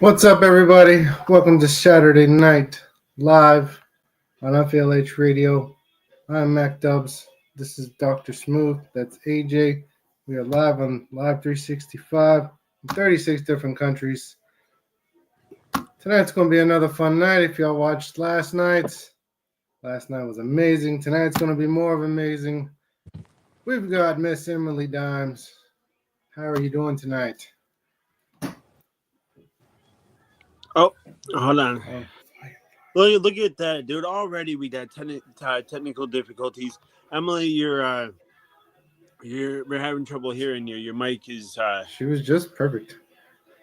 What's up, everybody? Welcome to Saturday Night Live on FALH Radio. I'm Mac Dubs. This is Dr. Smooth. That's AJ. We are live on Live 365 in 36 different countries. Tonight's going to be another fun night. If y'all watched last night was amazing. Tonight's going to be more of amazing. We've got Miss Emily Dimes. How are you doing tonight? Oh, hold on. Look at that, dude. Already we got technical difficulties. Emily, we're having trouble hearing you. Your mic is She was just perfect.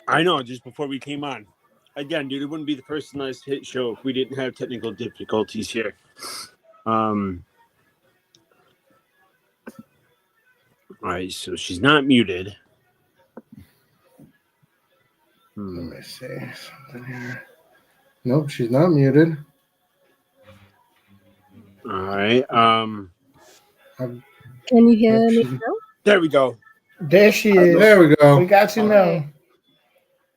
I know, just before we came on. Again, dude, it wouldn't be the personalized hit show if we didn't have technical difficulties here. All right, so she's not muted. Let me see something here. Nope, she's not muted. All right. Can you hear me now? There we go. There she is. There we go. We got you Okay.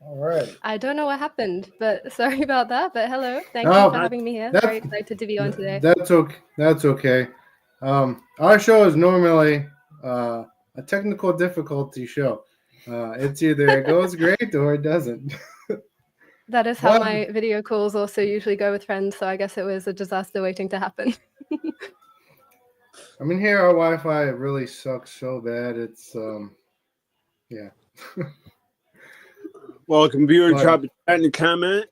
now. All right. I don't know what happened, but sorry about that. But hello, thank you for having me here. Very excited to be on today. That's okay. That's okay. Our show is normally a technical difficulty show. It's either it goes great or it doesn't. That is how my video calls also usually go with friends. So I guess it was a disaster waiting to happen. I mean, here our Wi-Fi really sucks so bad. It's yeah. Welcome, viewer. Drop a in the comment.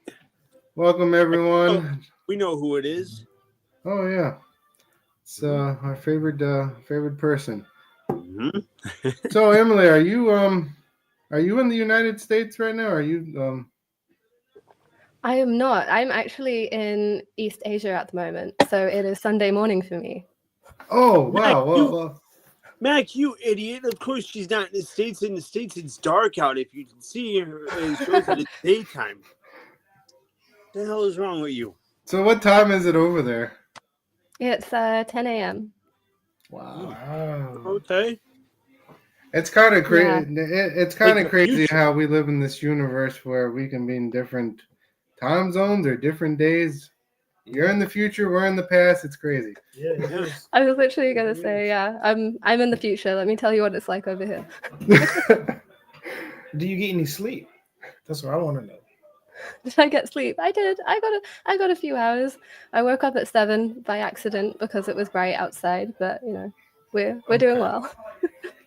Welcome, everyone. We know who it is. Oh yeah, it's our favorite person. Mm-hmm. So Emily, are you in the United States right now? Are you I am not. I'm actually in East Asia at the moment. So it is Sunday morning for me. Oh wow! Mac, you idiot! Of course she's not in the States. In the States, it's dark out. If you can see her, it shows that it's daytime. What the hell is wrong with you? So what time is it over there? It's 10 a.m. Wow. Okay. It's kind of crazy. Yeah. It's kind of Like crazy future. how we live in this universe where we can be in different time zones or different days. You're in the future, we're in the past. It's crazy. Yeah, it is. I was literally gonna say, yeah, I'm in the future. Let me tell you what it's like over here. Do you get any sleep? That's what I want to know. Did I get sleep? I did. I got a few hours. I woke up at 7 by accident because it was bright outside, but you know, we're doing well.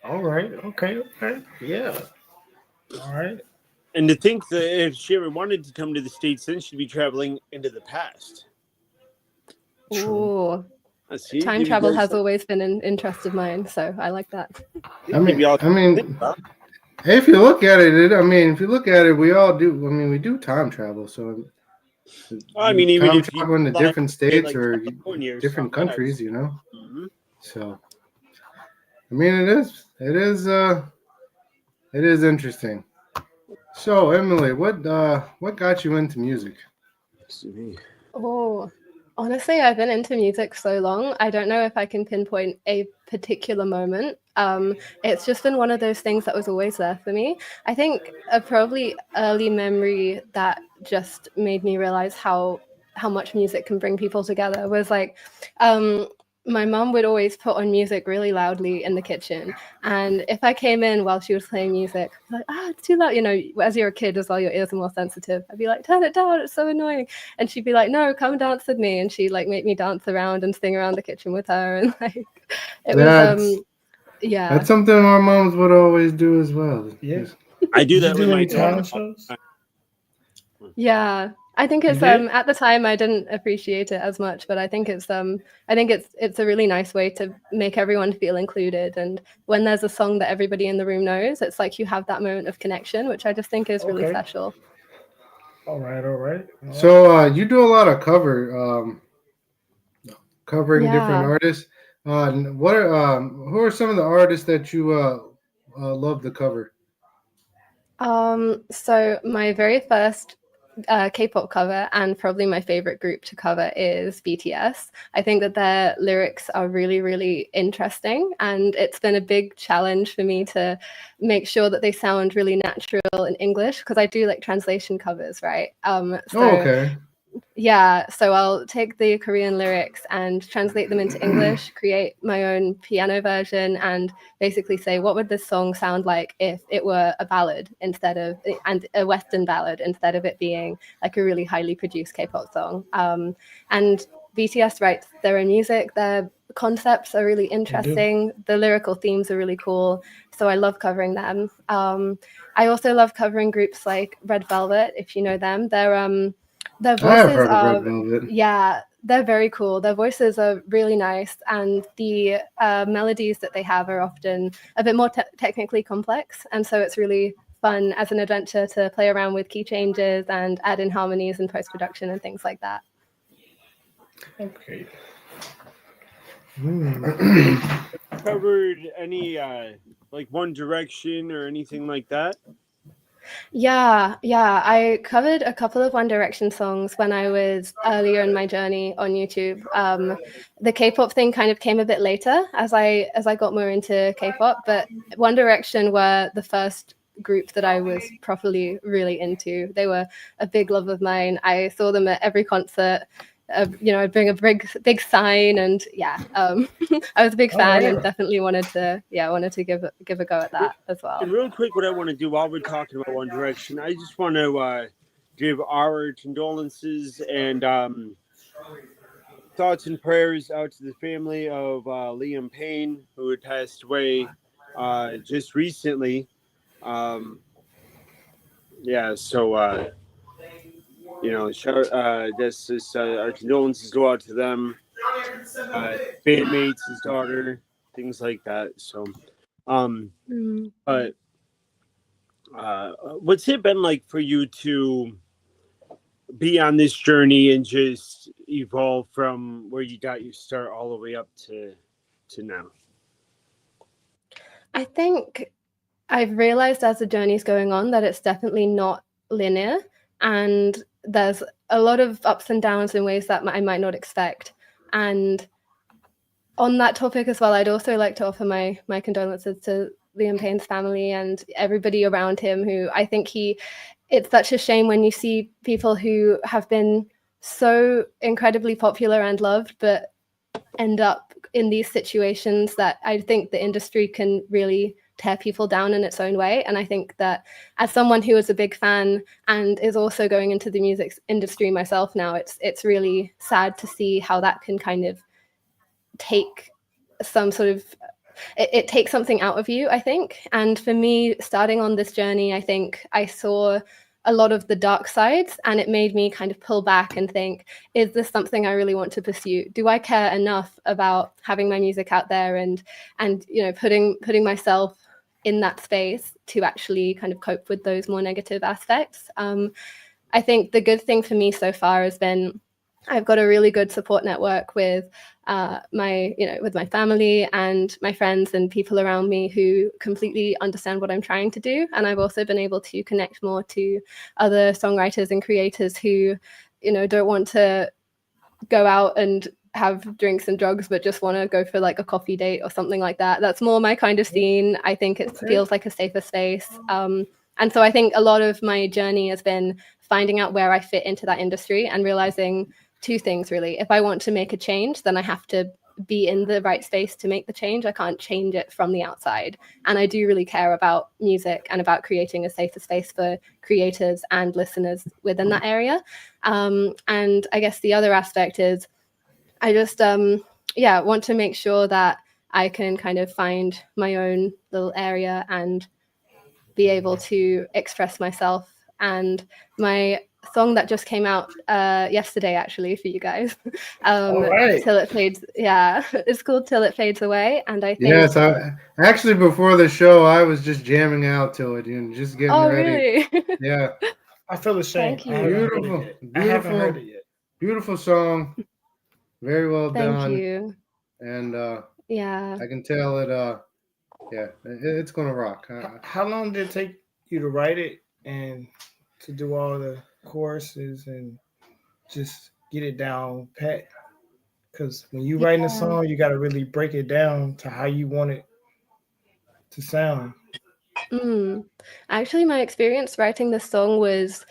All right. Okay. Yeah. All right. And to think that if she ever wanted to come to the States, then she'd be traveling into the past. Ooh, See, time travel has always been an interest of mine, so I like that. I mean, if you look at it, we all do. I mean, we do time travel. So, I mean, even time if you travel into different states like or California or different something, countries, you know. Mhm. So, I mean, it is interesting. So, Emily, what got you into music? Oh, honestly, I've been into music so long. I don't know if I can pinpoint a particular moment. It's just been one of those things that was always there for me. I think a probably early memory that just made me realize how much music can bring people together was like, my mom would always put on music really loudly in the kitchen. And if I came in while she was playing music, I'd be like, it's too loud. You know, as you're a kid as well, your ears are more sensitive. I'd be like, turn it down, it's so annoying. And she'd be like, no, come dance with me. And she'd like make me dance around and sing around the kitchen with her. And like, it was, yeah. That's something our moms would always do as well. Yeah. I do that with my talent daughter. shows. Yeah. I think it's at the time I didn't appreciate it as much, but I think it's a really nice way to make everyone feel included. And when there's a song that everybody in the room knows, it's like you have that moment of connection, which I just think is really special. All right. So you do a lot of covering different artists. Who are some of the artists that you love to cover? So my very first K-pop cover, and probably my favorite group to cover is BTS. I think that their lyrics are really, really interesting, and it's been a big challenge for me to make sure that they sound really natural in English, because I do like translation covers, right? Okay. Yeah, so I'll take the Korean lyrics and translate them into English, create my own piano version, and basically say, what would this song sound like if it were a ballad and a Western ballad, instead of it being like a really highly produced K-pop song. And BTS writes their own music. Their concepts are really interesting. The lyrical themes are really cool. So I love covering them. I also love covering groups like Red Velvet, if you know them. Their I have voices heard of are, Red Velvet. yeah, they're very cool. Their voices are really nice, and the melodies that they have are often a bit more technically complex. And so it's really fun as an adventure to play around with key changes and add in harmonies and post-production and things like that. Okay. Covered any like One Direction or anything like that? Yeah. I covered a couple of One Direction songs when I was earlier in my journey on YouTube. The K-pop thing kind of came a bit later as I got more into K-pop, but One Direction were the first group that I was properly really into. They were a big love of mine. I saw them at every concert. I'd bring a big sign, and I was a big fan, and definitely wanted to give a go at that as well. And real quick, what I want to do while we're talking about One Direction, I just want to give our condolences and thoughts and prayers out to the family of Liam Payne, who had passed away just recently. Our condolences go out to them, bandmates, his daughter, things like that. So, but what's it been like for you to be on this journey and just evolve from where you got your start all the way up to now? I think I've realized as the journey's going on that it's definitely not linear, and there's a lot of ups and downs in ways that I might not expect. And on that topic as well, I'd also like to offer my condolences to Liam Payne's family and everybody around him, who I think it's such a shame when you see people who have been so incredibly popular and loved, but end up in these situations that I think the industry can really tear people down in its own way. And I think that as someone who is a big fan and is also going into the music industry myself now, it's really sad to see how that can kind of take some sort of it takes something out of you, I think. And for me, starting on this journey, I think I saw a lot of the dark sides, and it made me kind of pull back and think, is this something I really want to pursue? Do I care enough about having my music out there and putting myself in that space to actually kind of cope with those more negative aspects? I think the good thing for me so far has been I've got a really good support network with my family and my friends and people around me who completely understand what I'm trying to do. And I've also been able to connect more to other songwriters and creators who, don't want to go out and have drinks and drugs, but just want to go for like a coffee date or something like that. That's more my kind of scene. I think it feels like a safer space. And so I think a lot of my journey has been finding out where I fit into that industry and realizing two things, really. If I want to make a change, then I have to be in the right space to make the change. I can't change it from the outside. And I do really care about music and about creating a safer space for creators and listeners within that area. And I guess the other aspect is I just want to make sure that I can kind of find my own little area and be able to express myself. And my song that just came out yesterday, actually, for you guys, Till It Fades. Yeah, it's called Till It Fades Away. And I think actually before the show I was just jamming out to it and just getting ready. Really? Yeah, I feel ashamed. Thank you. I haven't heard it yet. Beautiful song, very well done. Thank you. And yeah, I can tell it's gonna rock. How long did it take you to write it and to do all the choruses and just get it down pat. Because when you writing a song, you got to really break it down to how you want it to sound. Actually, my experience writing this song was,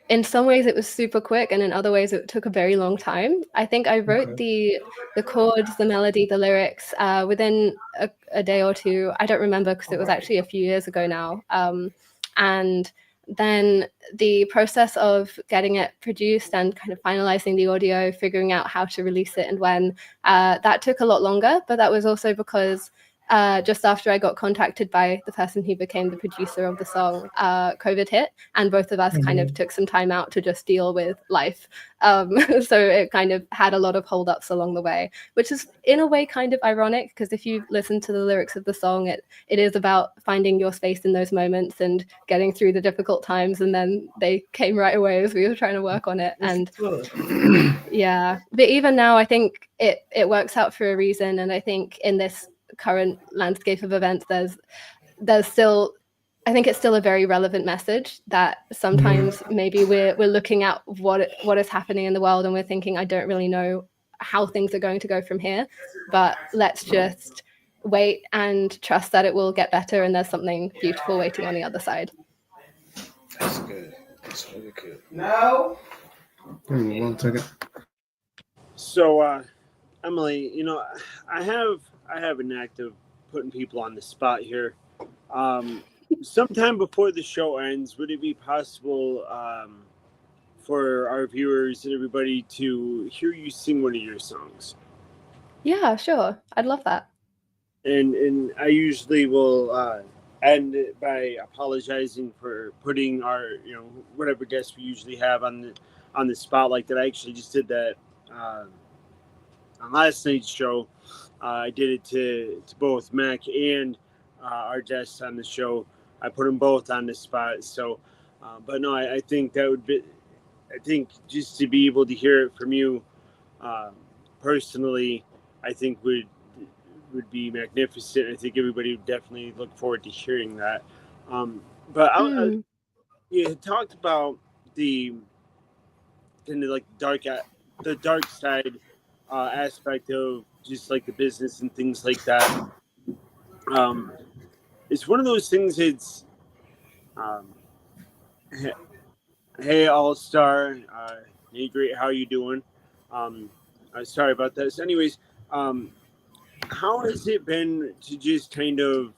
in some ways, it was super quick, and in other ways, it took a very long time. I think I wrote the chords, the melody, the lyrics within a day or two. I don't remember because it was actually a few years ago now. And then the process of getting it produced and kind of finalizing the audio, figuring out how to release it and when, that took a lot longer. But that was also because just after I got contacted by the person who became the producer of the song, COVID hit, and both of us kind of took some time out to just deal with life. So it kind of had a lot of holdups along the way, which is in a way kind of ironic, because if you listen to the lyrics of the song, it is about finding your space in those moments and getting through the difficult times, and then they came right away as we were trying to work on it. And yeah, but even now I think it works out for a reason, and I think in this current landscape of events, there's still, I think it's still a very relevant message that sometimes maybe we're looking at what is happening in the world and we're thinking, I don't really know how things are going to go from here, but let's just wait and trust that it will get better and there's something beautiful waiting on the other side. That's good. That's really good. No. 1 second. So, Emily, I have a knack of putting people on the spot here. Sometime before the show ends, would it be possible for our viewers and everybody to hear you sing one of your songs? Yeah, sure. I'd love that. And I usually will end it by apologizing for putting our, whatever guest we usually have on the spot like that. I actually just did that on last night's show. I did it to both Mac and our guests on the show. I put them both on the spot. So, but no, I think that would be, I think just to be able to hear it from you personally, I think would be magnificent. I think everybody would definitely look forward to hearing that. But you had talked about the kind of like the dark side aspect of just like the business and things like that. It's one of those things. It's hey all-star, hey great, how you doing? Sorry about that. So anyways, how has it been to just kind of,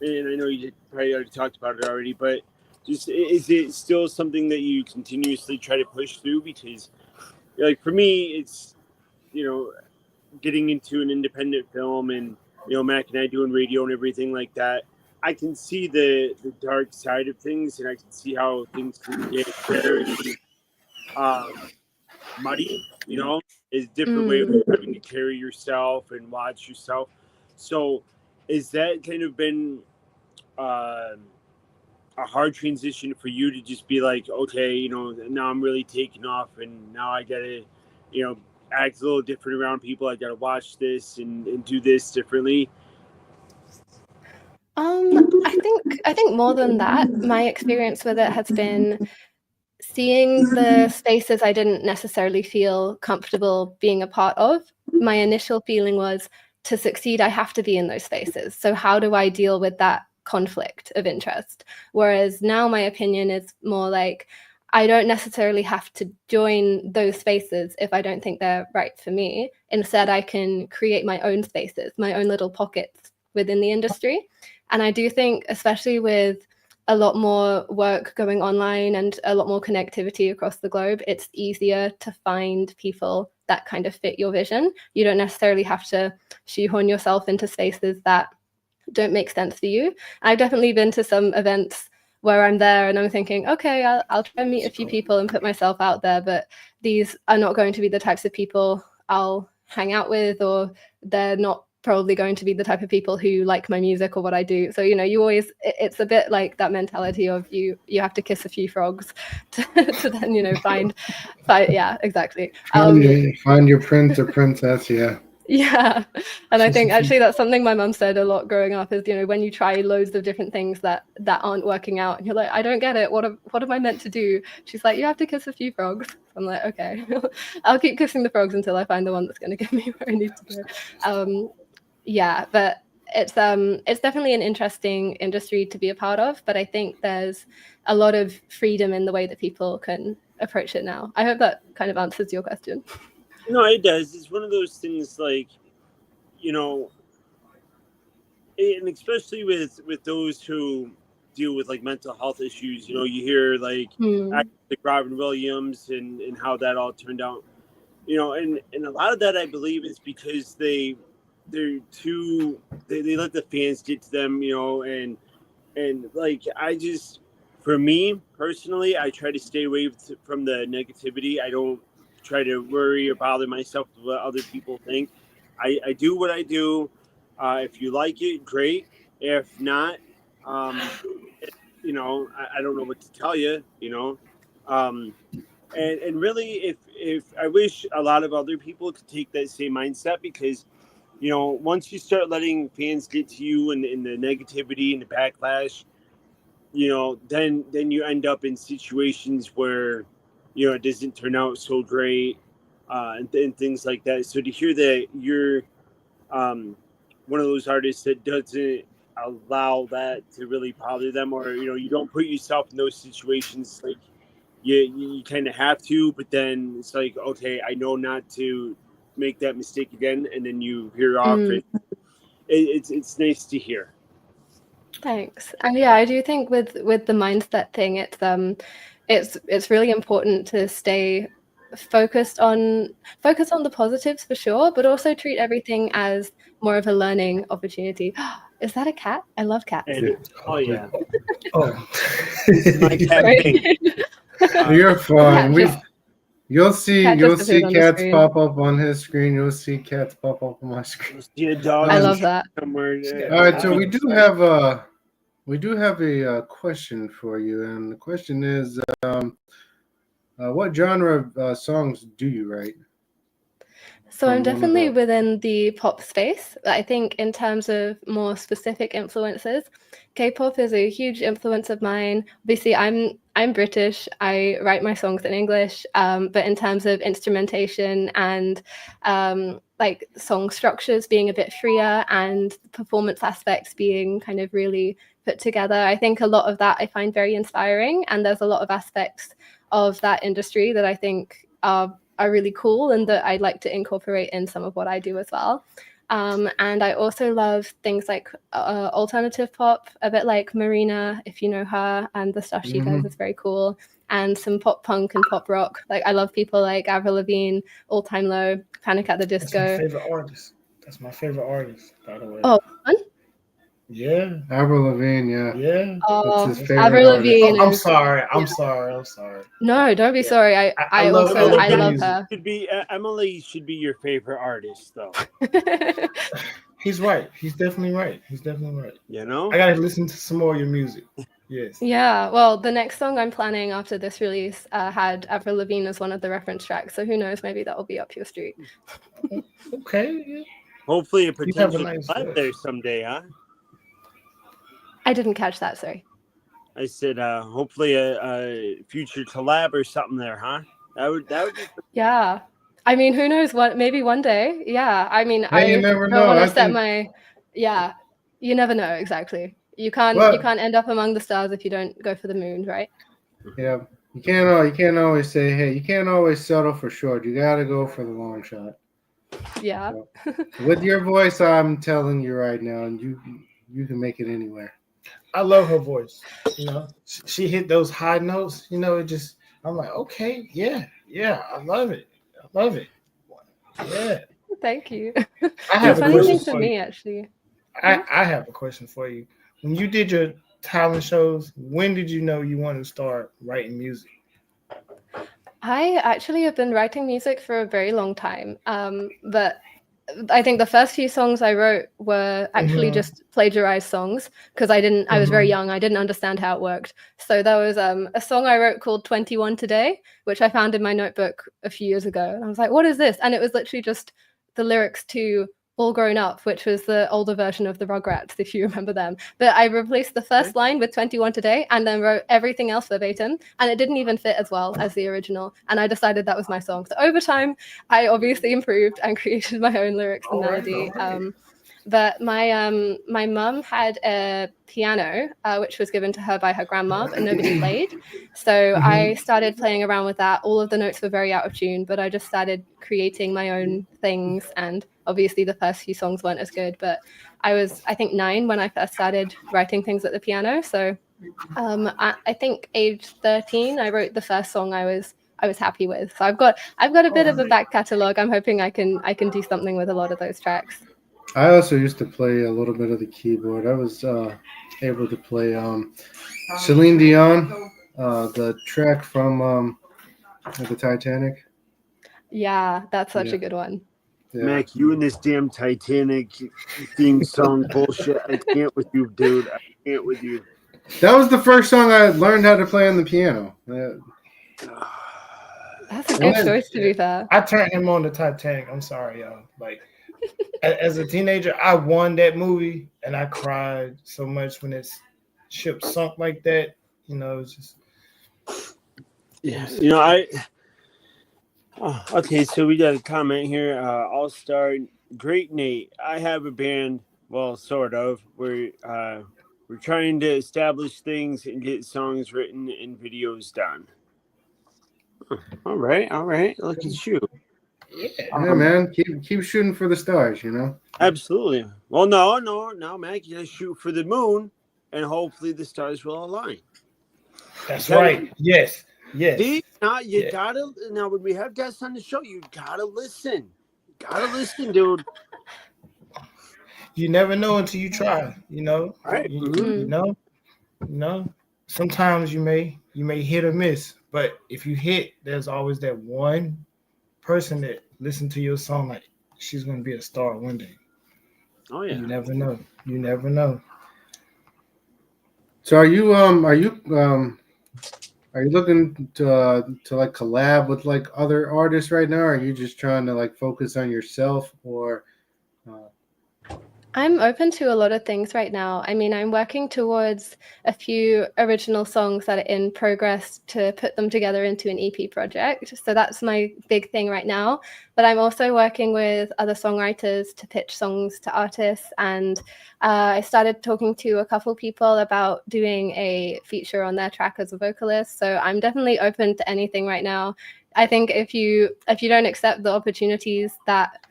and I know you probably already talked about it already, but just is it still something that you continuously try to push through? Because like for me, it's getting into an independent film and Mac and I doing radio and everything like that. I can see the dark side of things, and I can see how things can get very muddy. Is a different way of having to carry yourself and watch yourself. So, is that kind of been a hard transition for you to just be like, okay, now I'm really taking off, and now I gotta, act a little different around people. I gotta watch this and do this differently. I think more than that, my experience with it has been seeing the spaces I didn't necessarily feel comfortable being a part of. My initial feeling was, to succeed, I have to be in those spaces. So how do I deal with that conflict of interest? Whereas now my opinion is more like, I don't necessarily have to join those spaces if I don't think they're right for me. Instead, I can create my own spaces, my own little pockets within the industry. And I do think, especially with a lot more work going online and a lot more connectivity across the globe, it's easier to find people that kind of fit your vision. You don't necessarily have to shoehorn yourself into spaces that don't make sense for you. I've definitely been to some events where I'm there and I'm thinking, okay, I'll try and meet a few people and put myself out there, but these are not going to be the types of people I'll hang out with, or they're not probably going to be the type of people who like my music or what I do. So, you always, it's a bit like that mentality of you have to kiss a few frogs to then, find, yeah, exactly. Find your prince or princess, yeah. Yeah. And I Just think a few- actually that's something my mum said a lot growing up is, when you try loads of different things that aren't working out and you're like, I don't get it. What am I meant to do? She's like, you have to kiss a few frogs. I'm like, okay, I'll keep kissing the frogs until I find the one that's going to get me where I need to go. Yeah, but it's definitely an interesting industry to be a part of, but I think there's a lot of freedom in the way that people can approach it now. I hope that kind of answers your question. No, it does. It's one of those things like, and especially with those who deal with like mental health issues, you hear like Robin Williams and how that all turned out, and a lot of that I believe is because they let the fans get to them, and like for me personally, I try to stay away from the negativity. I don't try to worry or bother myself with what other people think. I do what I do. If you like it, great. If not, I don't know what to tell you, and really, if I wish a lot of other people could take that same mindset, because, once you start letting fans get to you and the negativity and the backlash, then you end up in situations where, it doesn't turn out so great, and things like that. So to hear that you're one of those artists that doesn't allow that to really bother them, or, you don't put yourself in those situations, like you kind of have to, but then it's like, okay, I know not to make that mistake again, and then you veer off. It's nice to hear. Thanks. And yeah, I do think with the mindset thing, it's really important to stay focused on the positives for sure, but also treat everything as more of a learning opportunity. Is that a cat? I love cats. Oh yeah. Oh, My cat thing. You're fine. Cat You'll see appeared on the cats screen. pop up on his screen. You'll see cats pop up on my screen. See a dog. I love that. Somewhere. All right, so we do have a question for you, and the question is, what genre of songs do you write? So I'm definitely within the pop space. I think in terms of more specific influences, K-pop is a huge influence of mine. Obviously, I'm British. I write my songs in English, but in terms of instrumentation and like song structures being a bit freer and performance aspects being kind of really put together, I think a lot of that I find very inspiring. And there's a lot of aspects of that industry that I think are really cool and that I'd like to incorporate in some of what I do as well. And I also love things like alternative pop, a bit like Marina, if you know her, and the stuff she does is very cool. And some pop punk and pop rock. Like I love people like Avril Lavigne, All Time Low, Panic at the Disco. That's my favorite artist. That's my favorite artist, by the way. Oh, fun? Yeah. Avril Lavigne, yeah. Yeah. Oh, that's his favorite Avril Lavigne. I'm sorry. I'm sorry. No, don't be sorry. I love her. Emily should be your favorite artist, though. He's right. He's definitely right. I gotta listen to some more of your music. Yes. Yeah. Well, the next song I'm planning after this release had Avril Lavigne as one of the reference tracks. So who knows? Maybe that will be up your street. Okay. Yeah. Hopefully, a potential there someday, huh? I didn't catch that. Sorry. I said, hopefully a future collab or something there, huh? That would be. Yeah. I mean, who knows? Maybe one day. Yeah. I mean, you never know. Want to set my. Yeah. You never know exactly. You can't end up among the stars if you don't go for the moon, right? Yeah. You can't always say, hey, you can't always settle for short. You got to go for the long shot. Yeah. So, with your voice, I'm telling you right now, and you can make it anywhere. I love her voice. She hit those high notes. I'm like, okay, yeah, I love it. Yeah. Thank you. I have a question for me, actually. I have a question for you. When you did your talent shows, when did you know you wanted to start writing music? I actually have been writing music for a very long time, but I think the first few songs I wrote were actually just plagiarized songs because I was very young. I didn't understand how it worked. So there was a song I wrote called 21 Today, which I found in my notebook a few years ago. And I was like, what is this? And it was literally just the lyrics to All Grown Up, which was the older version of the Rugrats, if you remember them. But I replaced the first line with 21 Today and then wrote everything else verbatim. And it didn't even fit as well as the original. And I decided that was my song. So over time, I obviously improved and created my own lyrics and melody. But my mum had a piano, which was given to her by her grandma, but nobody played. So I started playing around with that. All of the notes were very out of tune, but I just started creating my own things. And obviously the first few songs weren't as good, but I was, I think, 9 when I first started writing things at the piano. So I think age 13, I wrote the first song I was happy with. So I've got a bit of a back catalogue. I'm hoping I can do something with a lot of those tracks. I also used to play a little bit of the keyboard. I was able to play Celine Dion, the track from the Titanic. Yeah, that's such a good one. Yeah. Mac, you and this damn Titanic theme song bullshit. I can't with you, dude. I can't with you. That was the first song I learned how to play on the piano. That's a good choice, to be fair. I turned him on to Titanic. I'm sorry, y'all. Like, as a teenager, I won that movie, and I cried so much when its ship sunk like that. You know, it's just... Yeah, you know, okay, so we got a comment here. All-Star, great Nate. I have a band, well, sort of. We're trying to establish things and get songs written and videos done. All right. Look at you. Yeah, man. Keep shooting for the stars, you know? Absolutely. Well, no, Mac, you gotta shoot for the moon, and hopefully the stars will align. That's right. Yes. See, gotta, now when we have guests on the show, you gotta listen. Dude. You never know until you try, you know. Right. You know. Sometimes you may hit or miss, but if you hit, there's always that one person that listen to your song like she's gonna be a star one day. Oh yeah. You never know. So are you looking to like collab with like other artists right now? Or are you just trying to like focus on yourself, or I'm open to a lot of things right now. I mean, I'm working towards a few original songs that are in progress to put them together into an EP project. So that's my big thing right now. But I'm also working with other songwriters to pitch songs to artists. And I started talking to a couple people about doing a feature on their track as a vocalist. So I'm definitely open to anything right now. I think if you don't accept the opportunities that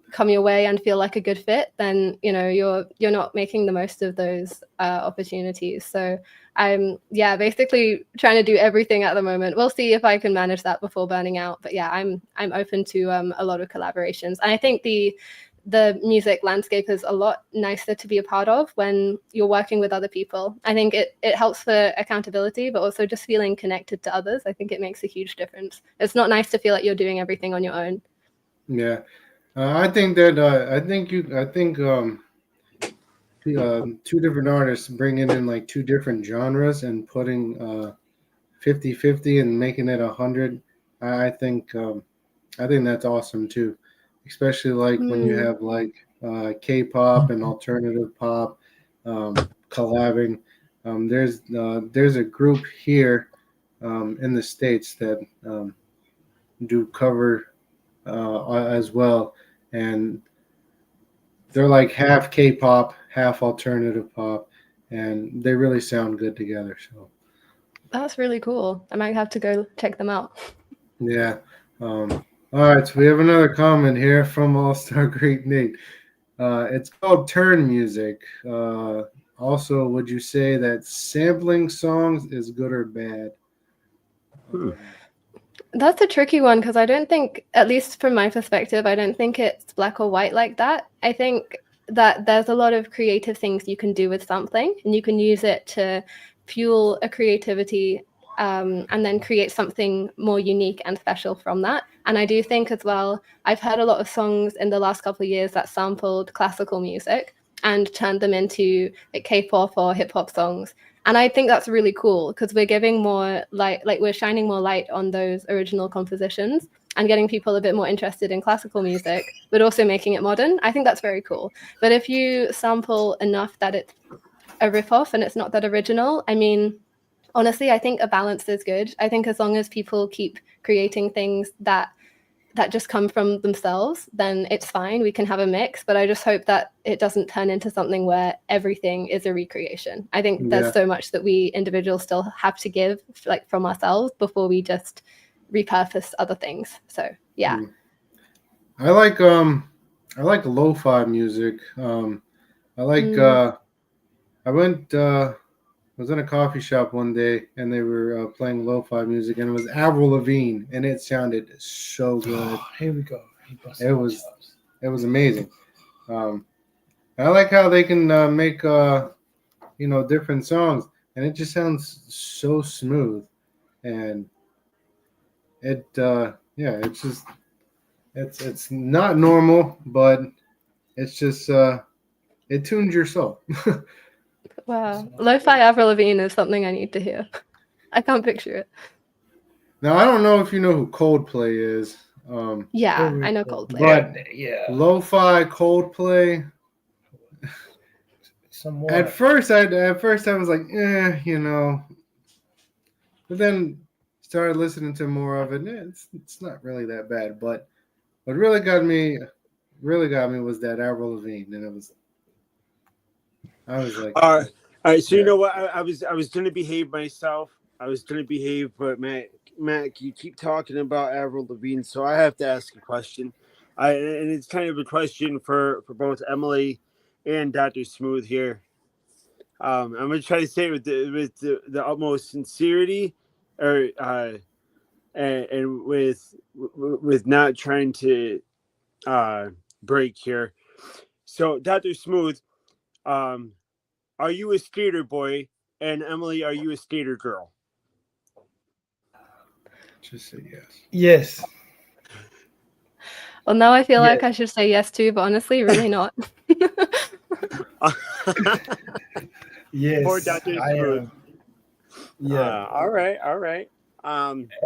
come your way and feel like a good fit, then you're not making the most of those opportunities. So I'm basically trying to do everything at the moment. We'll see if I can manage that before burning out, but yeah, I'm open to a lot of collaborations, and I think the music landscape is a lot nicer to be a part of when you're working with other people. I think it helps for accountability, but also just feeling connected to others. I think it makes a huge difference. It's not nice to feel like you're doing everything on your own. yeah. I think that two different artists bringing in like two different genres and putting 50-50 and making it 100. I think that's awesome too, especially like when you have like K-pop and alternative pop collabing. There's a group here in the States that do cover as well. And they're like half K-pop, half alternative pop, and they really sound good together. So that's really cool. I might have to go check them out. Yeah. All right. So we have another comment here from All-Star Great Nate. It's called turn music. Also, would you say that sampling songs is good or bad? That's a tricky one because I don't think, at least from my perspective, I don't think it's black or white like that. I think that there's a lot of creative things you can do with sampling, and you can use it to fuel a creativity and then create something more unique and special from that. And I do think as well, I've heard a lot of songs in the last couple of years that sampled classical music and turned them into like K-pop or hip-hop songs. And I think that's really cool because we're giving more light, like we're shining more light on those original compositions. and getting people a bit more interested in classical music, but also making it modern. I think that's very cool. But if you sample enough that it's a ripoff and it's not that original, I mean, honestly, I think a balance is good. I think as long as people keep creating things that just come from themselves, then it's fine. We can have a mix, but I just hope that it doesn't turn into something where everything is a recreation. I think there's so much that we individuals still have to give, like, from ourselves before we just repurpose other things. So yeah. I like lo-fi music. I was in a coffee shop one day and they were playing lo-fi music, and it was Avril Lavigne, and it sounded so good. Oh, here we go. It was amazing. I like how they can make different songs, and it just sounds so smooth, and it's not normal, but it's just it tunes your soul. Wow. Lo-fi Avril Lavigne is something I need to hear. I can't picture it. Now, I don't know if you know who Coldplay is. Yeah, I know Coldplay. But yeah, lo-fi Coldplay. Somewhat. At first I was like, but then started listening to more of it. It's not really that bad. But what really got me was that Avril Lavigne, and I was like, all right. So you know what? I was gonna behave myself. But Mac, you keep talking about Avril Lavigne, so I have to ask a question. And it's kind of a question for both Emily and Dr. Smooth here. I'm gonna try to say it with the utmost sincerity, or and with not trying to break here. So, Dr. Smooth, are you a skater boy? And Emily, are you a skater girl? just say yes. Yes. Well, now I feel like I should say yes too, but honestly, really not. Yes. Poor Dr. Smooth. Yeah. All right.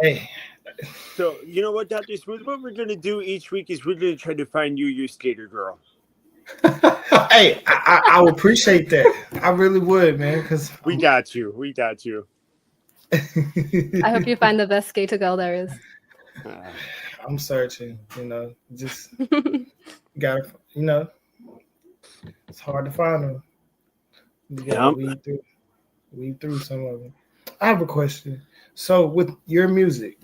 Hey. So you know what, Dr. Smooth? What we're gonna do each week is we're gonna try to find you your skater girl. Hey, I would appreciate that. I really would, man. Because we got you. I hope you find the best skater girl there is. I'm searching. Just gotta. It's hard to find them. You gotta weed through some of them. I have a question. So, with your music,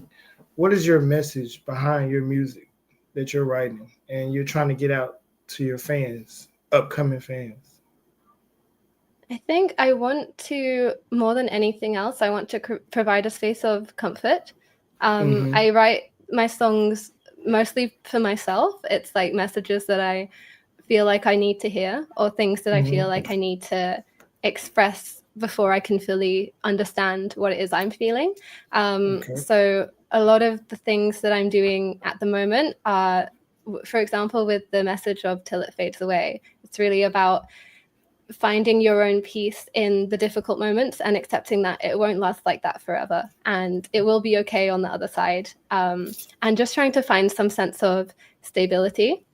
what is your message behind your music that you're writing and you're trying to get out to your fans, upcoming fans? I think I want to, more than anything else, I want to provide a space of comfort. I write my songs mostly for myself. It's like messages that I feel like I need to hear, or things that I feel like I need to express before I can fully understand what it is I'm feeling. So a lot of the things that I'm doing at the moment are, for example, with the message of Till It Fades Away, it's really about finding your own peace in the difficult moments and accepting that it won't last like that forever, and it will be okay on the other side. And just trying to find some sense of stability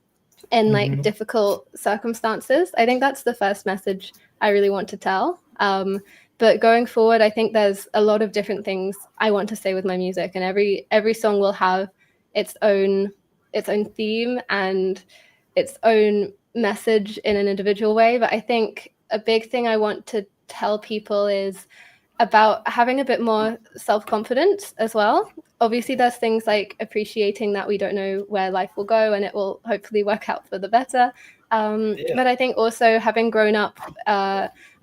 in like difficult circumstances. I think that's the first message I really want to tell. But going forward, I think there's a lot of different things I want to say with my music, and every song will have its own theme and its own message in an individual way. But I think a big thing I want to tell people is about having a bit more self-confidence as well. Obviously, there's things like appreciating that we don't know where life will go, and it will hopefully work out for the better. But I think also having grown up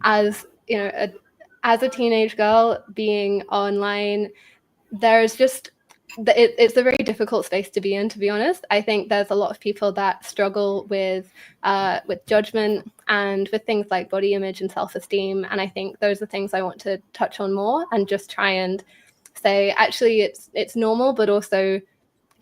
as a teenage girl, being online, there's just it's a very difficult space to be in, to be honest. I think there's a lot of people that struggle with judgment and with things like body image and self-esteem. And I think those are things I want to touch on more and just try and say, actually, it's normal, but also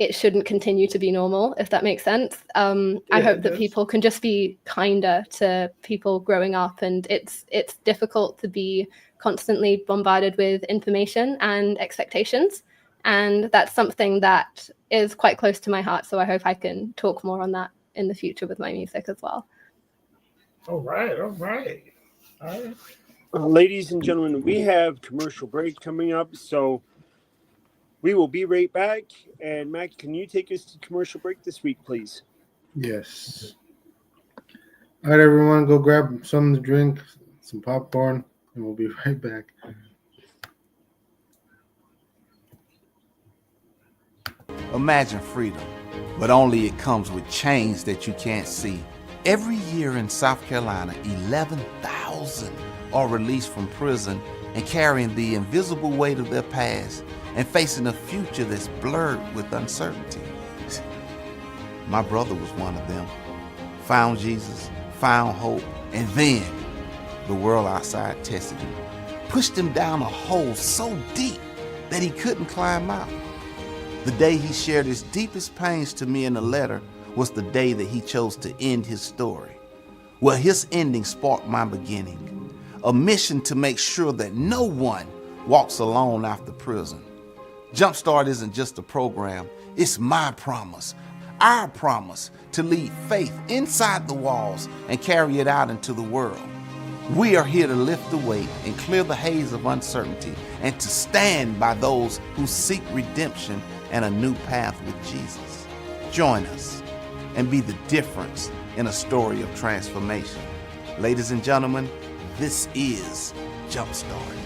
it shouldn't continue to be normal, if that makes sense. I hope that people can just be kinder to people growing up. And it's difficult to be constantly bombarded with information and expectations. And that's something that is quite close to my heart. So I hope I can talk more on that in the future with my music as well. All right. Ladies and gentlemen, we have commercial break coming up, so we will be right back. And Mac, can you take us to commercial break this week, please? Yes. All right, everyone, go grab something to drink, some popcorn, and we'll be right back. Imagine freedom, but only it comes with chains that you can't see. Every year in South Carolina, 11,000 are released from prison and carrying the invisible weight of their past and facing a future that's blurred with uncertainty. My brother was one of them. Found Jesus, found hope, and then the world outside tested him, pushed him down a hole so deep that he couldn't climb out. The day he shared his deepest pains to me in a letter was the day that he chose to end his story. Well, his ending sparked my beginning, a mission to make sure that no one walks alone after prison. Jumpstart isn't just a program, it's my promise, our promise to lead faith inside the walls and carry it out into the world. We are here to lift the weight and clear the haze of uncertainty and to stand by those who seek redemption and a new path with Jesus. Join us and be the difference in a story of transformation. Ladies and gentlemen, this is Jumpstart.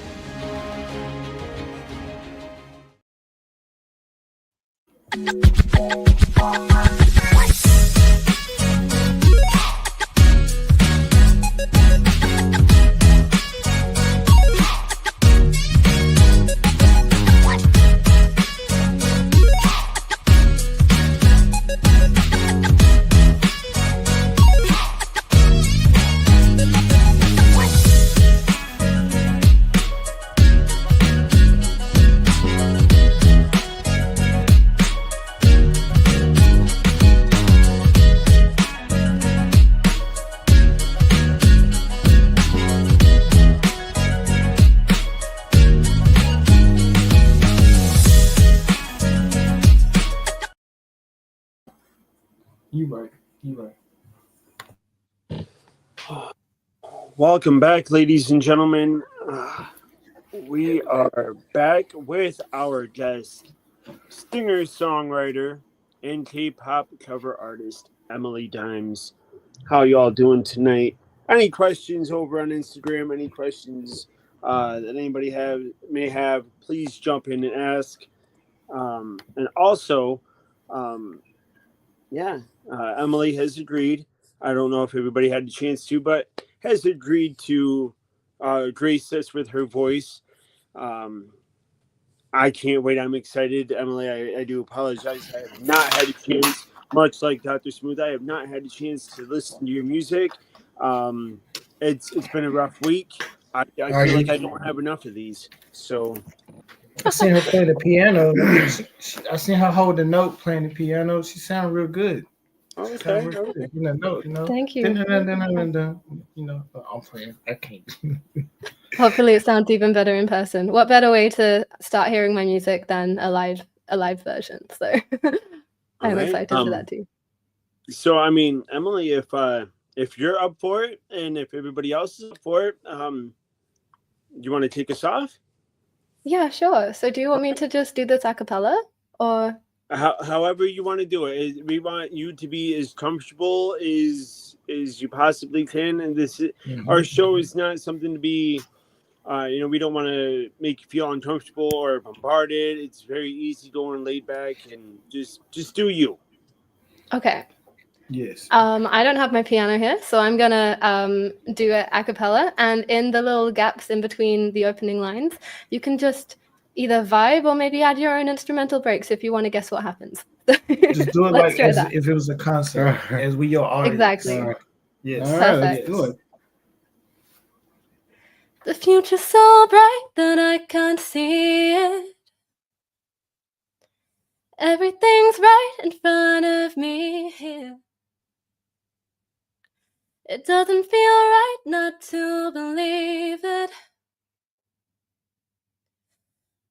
You right. Welcome back, ladies and gentlemen. We are back with our guest, singer-songwriter and K-pop cover artist, Emily Dimes. How y'all doing tonight? Any questions over on Instagram? Any questions that anybody may have? Please jump in and ask. And also, Emily has agreed. I don't know if everybody had a chance to, but has agreed to grace us with her voice. I can't wait. I'm excited. Emily, I do apologize. I have not had a chance, much like Dr. Smooth, I have not had a chance to listen to your music. It's been a rough week. I feel like I don't have enough of these. So I seen her play the piano. I seen her hold the note playing the piano. She sounded real good. okay. Thank you. I'm playing. I can't. Hopefully it sounds even better in person. What better way to start hearing my music than a live version? So I'm excited for that too. So I mean, Emily, if you're up for it and if everybody else is up for it, you want to take us off? Yeah, sure. So do you want me to just do this a cappella or however you want to do it? We want you to be as comfortable as you possibly can, and our show is not something to be we don't want to make you feel uncomfortable or bombarded. It's very easy going, laid back, and just do you. Okay. Yes. I don't have my piano here, so I'm gonna do it a cappella, and in the little gaps in between the opening lines, you can just either vibe or maybe add your own instrumental breaks if you want to guess what happens. Just do it like as if it was a concert, as we your audience. Exactly. Yes. All right, let's do it. The future's so bright that I can't see it. Everything's right in front of me here. It doesn't feel right not to believe it.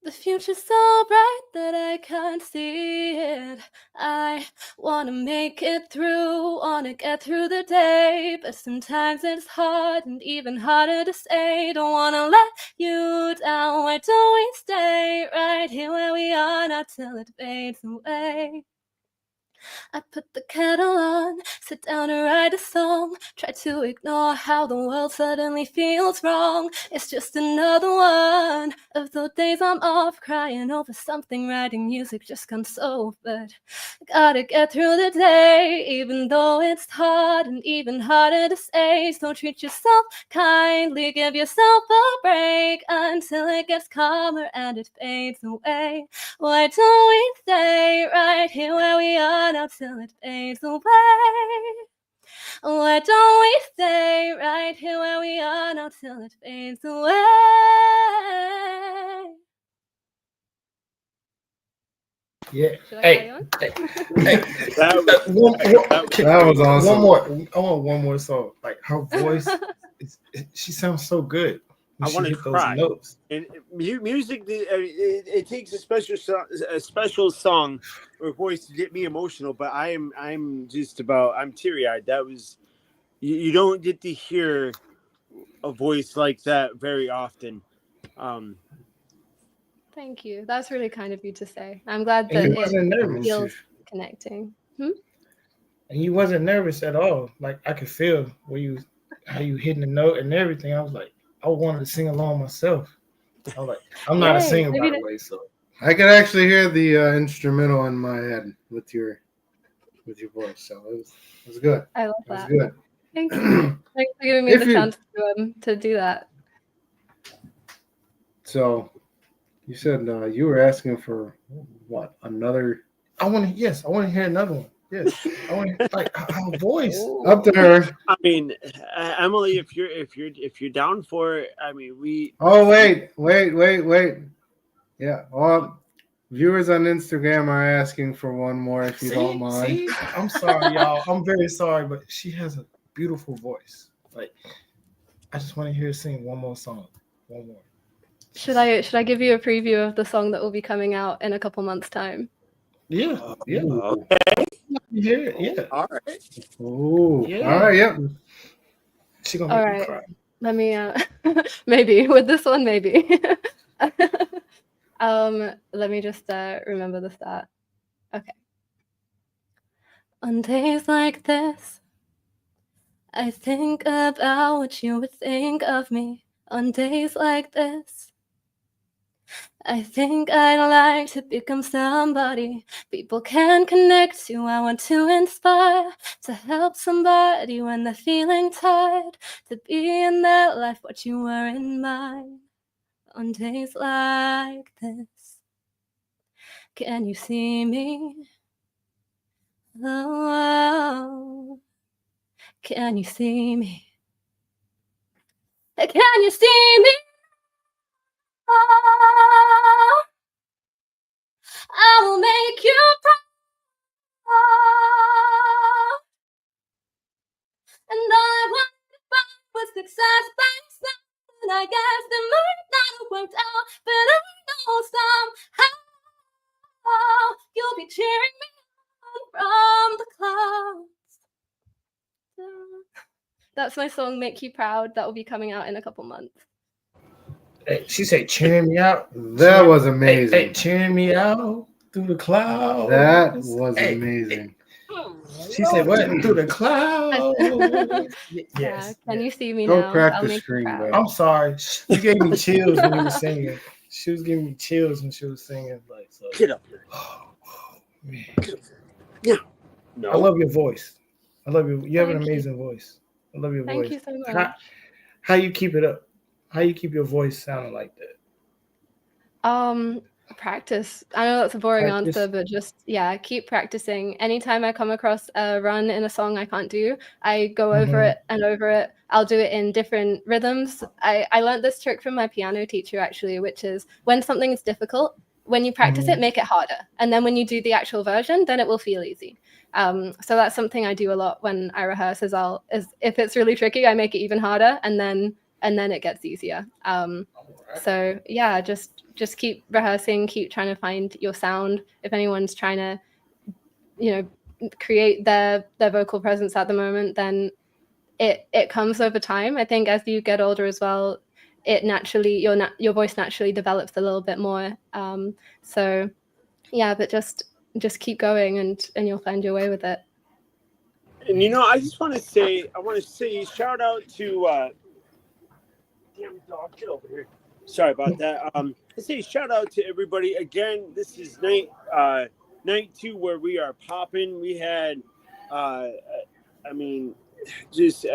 The future's so bright that I can't see it. I wanna make it through, wanna get through the day, but sometimes it's hard and even harder to stay. Don't wanna let you down, why don't we stay right here where we are now till it fades away? I put the kettle on, sit down and write a song, try to ignore how the world suddenly feels wrong. It's just another one of those days I'm off, crying over something, writing music just can't solve. But gotta get through the day, even though it's hard and even harder to say. So treat yourself kindly, give yourself a break until it gets calmer and it fades away. Why don't we stay right here where we are now till it fades away? Why don't we stay right here where we are now till it fades away? Yeah. Should I Hey, carry on? That was awesome. One more. I want one more song. Like her voice, she sounds so good. I She wanna hit cry. those notes. And music, it takes a special song or voice to get me emotional. But I'm teary-eyed. That was you don't get to hear a voice like that very often. Thank you. That's really kind of you to say. I'm glad And that you wasn't it nervous. feels connecting. And you wasn't nervous at all. Like I could feel how you hitting the note and everything. I was like, I wanted to sing along myself. I was like, I'm not a Yay, singer by maybe the way, so I could actually hear the instrumental in my head with your voice, so it was good. I love It was that. good. Thank you. Thanks for giving me If the you- chance to do that. So you said you were asking for what, another? I want to hear another one. Yes, I want to like her voice. Up to her. I mean, Emily, if you're down for it, I mean, we. Oh wait. Yeah. Well, viewers on Instagram are asking for one more if you don't mind. See? I'm sorry, y'all. I'm very sorry, but she has a beautiful voice. Like, I just want to hear her sing one more song. One more. Should I give you a preview of the song that will be coming out in a couple months' time? Yeah. Yeah. Okay. You hear it? Yeah. All right. Oh, Yeah. all right. Yep. She gonna All make me right. cry. Let me maybe with this one, maybe. Let me just remember the start. Okay. On days like this, I think about what you would think of me. On days like this, I think I'd like to become somebody people can connect to. I want to inspire, to help somebody when they're feeling tired, to be in their life what you were in mine. On days like this, can you see me? Oh, can you see me? Can you see me? Oh, I will make you proud. And all I wanted to find was success by myself. And I guess it might not have worked out, but I know somehow you'll be cheering me on from the clouds. That's my song, Make You Proud. That will be coming out in a couple months. Hey, she said, cheering me out. That was amazing. Hey, cheering me out through the clouds. That was amazing. She said, what? Through the clouds. Yeah, Yes. can you see me Go now? crack I'll the make you screen, proud. bro. I'm sorry. You gave me chills when you were singing. She was giving me chills when she was singing. Like, so. Get up here. Oh, man. Yeah. No. I love your voice. I love you. You have an Thank you. amazing voice. I love your Thank voice. you so much. How you keep it up? How you keep your voice sounding like that? Practice. I know that's a boring Practice. answer, but just keep practicing. Anytime I come across a run in a song I can't do, I go over it and over it. I'll do it in different rhythms. I learned this trick from my piano teacher actually, which is when something is difficult, when you practice it, make it harder. And then when you do the actual version, then it will feel easy. So that's something I do a lot when I rehearse if it's really tricky, I make it even harder and then it gets easier. So yeah, just keep rehearsing, keep trying to find your sound. If anyone's trying to, create their vocal presence at the moment, then it comes over time. I think as you get older as well, it naturally your voice naturally develops a little bit more. So yeah, but just keep going and you'll find your way with it. And I just want to say, shout out to damn dog, get over here. Sorry about that. I say shout out to everybody again. This is night 2 where we are popping. We had just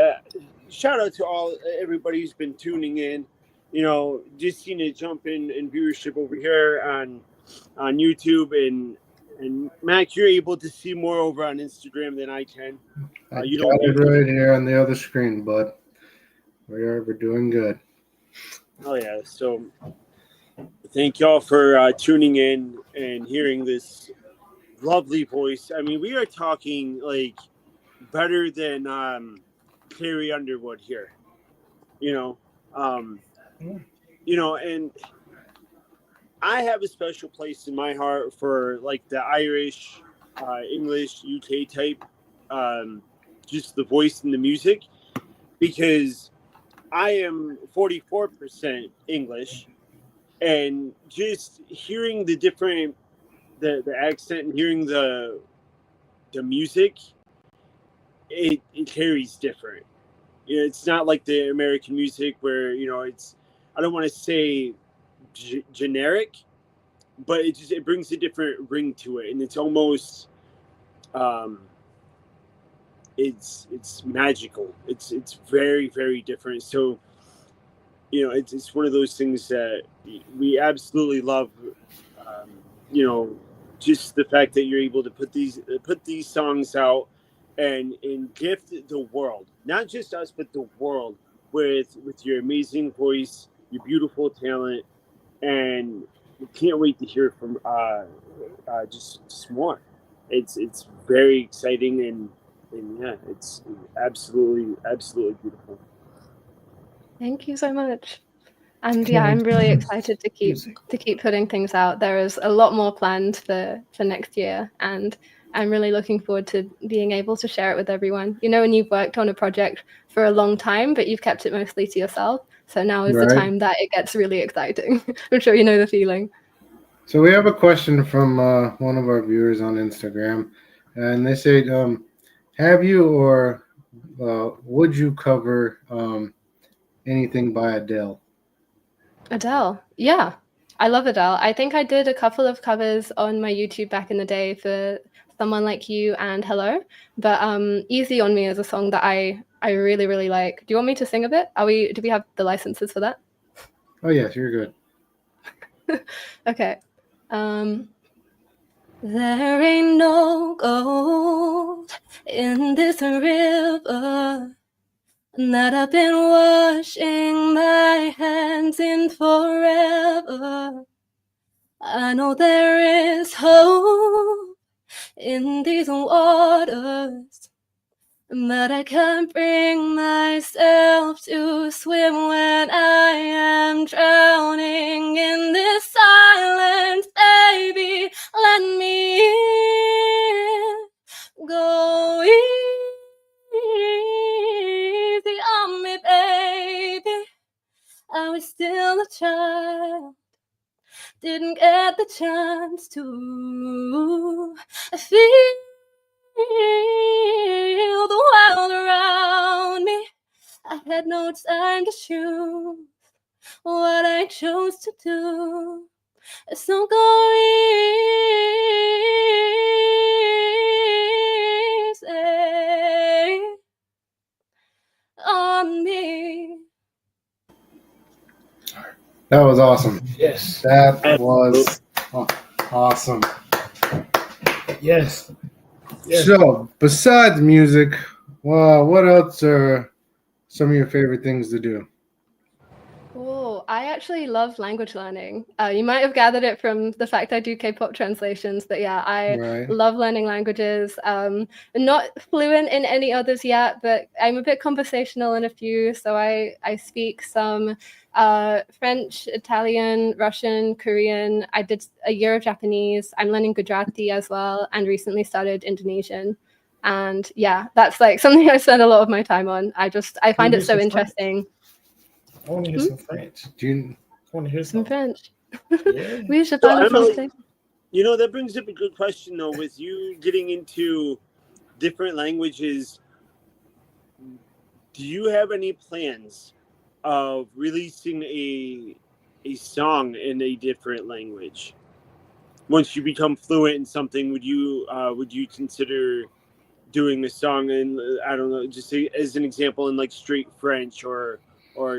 shout out to everybody who's been tuning in. Just seen it jump in viewership over here on YouTube, and Mac, you're able to see more over on Instagram than I can. You got it right here on the other screen, bud. We're doing good. Oh yeah, so thank y'all for tuning in and hearing this lovely voice. I mean, we are talking like better than Carrie Underwood here, and I have a special place in my heart for like the Irish, English, UK type, just the voice and the music, because I am 44% English, and just hearing the different, the accent and hearing the music, it carries different. It's not like the American music where, it's, I don't want to say generic, but it brings a different ring to it, and it's almost, it's magical. It's very, very different. So, it's one of those things that we absolutely love. Just the fact that you're able to put these songs out and gift the world, not just us, but the world with your amazing voice, your beautiful talent, and we can't wait to hear from just more. It's very exciting and yeah, it's absolutely beautiful. Thank you so much. And yeah, I'm really excited to keep putting things out. There is a lot more planned for next year, and I'm really looking forward to being able to share it with everyone. When you've worked on a project for a long time, but you've kept it mostly to yourself. So now is the time that it gets really exciting. I'm sure you know the feeling. So we have a question from one of our viewers on Instagram, and they say, have you or would you cover anything by Adele? Adele, yeah. I love Adele. I think I did a couple of covers on my YouTube back in the day for Someone Like You and Hello, but Easy on Me is a song that I really, really like. Do you want me to sing a bit? Do we have the licenses for that? Oh yes, you're good. Okay. There ain't no gold in this river that I've been washing my hands in forever. I know there is hope in these waters, but I can't bring myself to swim when I am drowning in this silence. Baby, let me in. Go easy on me, baby. I was still a child, didn't get the chance to feel the world around me. I had no time to choose what I chose to do. So go easy on me. That was awesome. Yes. That was awesome. Yes. So, besides music, well, what else are some of your favorite things to do? Oh, I actually love language learning. You might have gathered it from the fact I do K-pop translations, but yeah, I Right. love learning languages. Not fluent in any others yet, but I'm a bit conversational in a few. So I speak some French, Italian, Russian, Korean. I did a year of Japanese. I'm learning Gujarati as well, and recently started Indonesian. And yeah, that's like something I spend a lot of my time on. I find it so interesting. I want to hear some French. Do you, I want to hear Some some. French. Yeah. Oui, je So, parle Emily, français. you know, that brings up a good question, though, with you getting into different languages. Do you have any plans of releasing a song in a different language? Once you become fluent in something, would you consider doing a song in, I don't know, just as an example, in like straight French or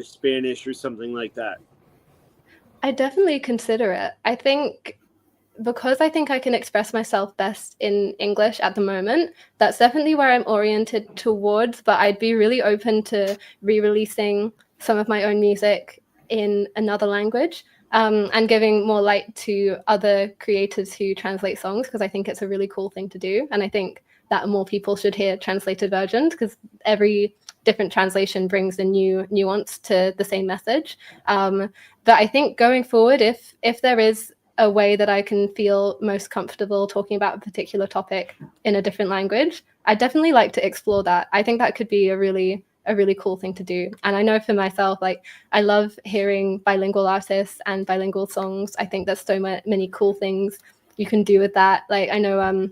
Spanish or something like that? I definitely consider it. I think because I think I can express myself best in English at the moment, that's definitely where I'm oriented towards, but I'd be really open to re-releasing some of my own music in another language, and giving more light to other creators who translate songs, because I think it's a really cool thing to do. And I think that more people should hear translated versions, because every different translation brings a new nuance to the same message. But I think going forward, if there is a way that I can feel most comfortable talking about a particular topic in a different language, I'd definitely like to explore that. I think that could be a really cool thing to do. And I know for myself, like, I love hearing bilingual artists and bilingual songs. I think there's so many cool things you can do with that. Like, I know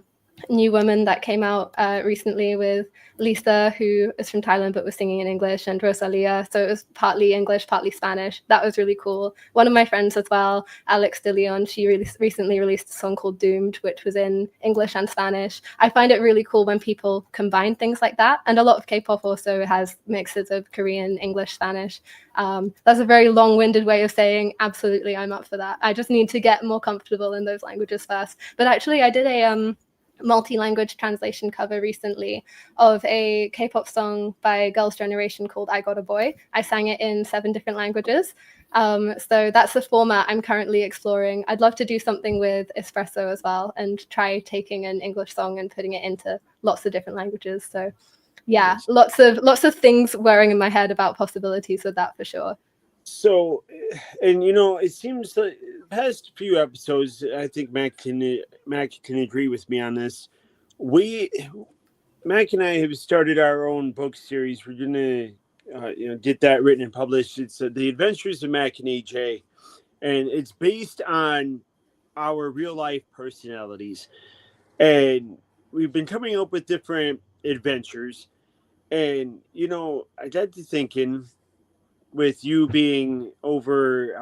New Woman that came out recently with Lisa, who is from Thailand but was singing in English, and Rosalia, so it was partly English, partly Spanish. That was really cool. One of my friends as well, Alex De Leon, she recently released a song called Doomed, which was in English and Spanish. I find it really cool when people combine things like that, and a lot of K-pop also has mixes of Korean, English, Spanish. That's a very long-winded way of saying absolutely I'm up for that. I just need to get more comfortable in those languages first. But actually I did a multi-language translation cover recently of a K-pop song by Girls' Generation called I Got a Boy. I sang it in 7 different languages. So that's the format I'm currently exploring. I'd love to do something with Espresso as well, and try taking an English song and putting it into lots of different languages. So yeah, lots of things whirring in my head about possibilities with that for sure. So, and you know, it seems like the past few episodes, I think Mac can agree with me on this. Mac and I have started our own book series. We're gonna get that written and published. It's The Adventures of Mac and AJ, and it's based on our real life personalities. And we've been coming up with different adventures. And you know, I got to thinking, with you being over,